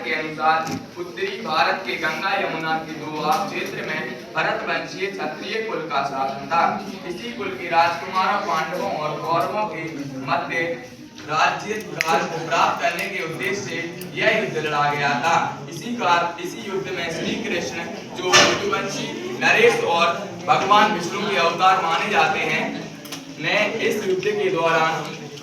के अनुसार उत्तरी भारत के गंगा यमुना के दोआब क्षेत्र में भरतवंशीय क्षत्रिय कुल का शासन था। इसी कुल के राजकुमारों पांडवों और कौरवों के मध्य राज्य को प्राप्त करने के उद्देश्य से यह युद्ध लड़ा गया था। इसी युद्ध में श्री कृष्ण जो यदुवंशी नरेश और भगवान विष्णु के अवतार माने जाते हैं ने इस युद्ध के दौरान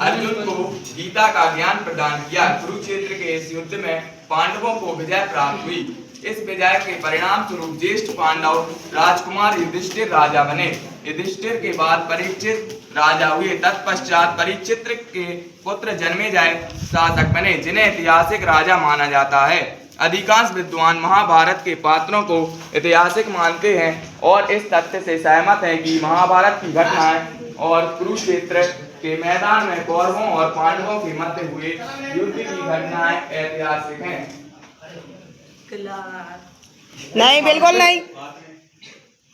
अर्जुन को गीता का ज्ञान प्रदान किया। कुरुक्षेत्र के इस युद्ध में पांडवों को विजय प्राप्त हुई। इस विजय के परिणाम स्वरूप ज्येष्ठ पांडव राजकुमार युधिष्ठिर राजा बने। युधिष्ठिर के बाद परीक्षित राजा हुए। तत्पश्चात परीक्षित के पुत्र जन्मेजय शासक बने, जिन्हें ऐतिहासिक राजा माना जाता है। अधिकांश विद्वान महाभारत के पात्रों को ऐतिहासिक मानते हैं और इस तथ्य से सहमत हैं कि महाभारत की घटनाएं और कुरुक्षेत्र के मैदान में कौरवों और पांडवों के मध्य हुए युद्ध की घटनाएं ऐतिहासिक हैं। नहीं, बिल्कुल नहीं।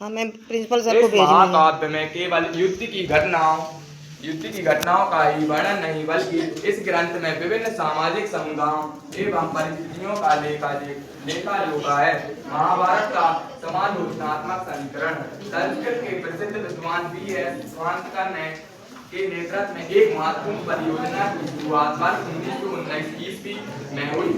हमें प्रिंसिपल सर को भेजना है। महाकाव्य में केवल युद्ध की घटनाओं का ही वर्णन नहीं, बल्कि इस ग्रंथ में विभिन्न सामाजिक समुदायों एवं परिस्थितियों का लेखा जोखा है। महाभारत का समालोचनात्मक संस्करण संस्कृत के प्रसिद्ध विद्वान B.S. स्वांतकर के नेतृत्व में एक महत्वपूर्ण परियोजना की शुरुआत वर्ष 1919 ईस्वी में हुई।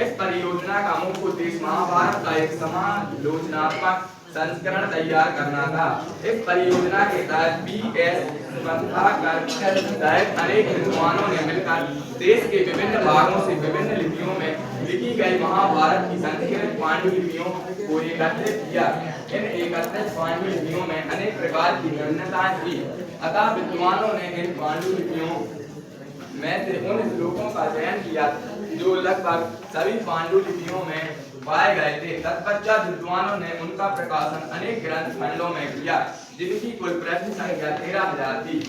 इस परियोजना का मुख्य उद्देश्य महाभारत का एक समालोचनात्मक संस्करण तैयार करना था। इस परियोजना के तहत B.S. स्वांतकर सहित अनेक विद्वानों ने मिलकर देश के विभिन्न भागों से विभिन्न लिपियों में लिखी गई महाभारत की संस्कृत पांडुलिपियों को एकत्रित किया। इन एकत्रित पांडुलिपियों में अनेक प्रकार की भिन्नताएं थी, अतः विद्वानों ने इन पांडुलिपियों में से उन श्लोकों का चयन किया जो लगभग सभी पांडुलिपियों में पाए गए थे। तत्पश्चात विद्वानों ने उनका प्रकाशन अनेक ग्रंथ खंडों में किया, जिनकी कुल प्रति संख्या 13,000 थी।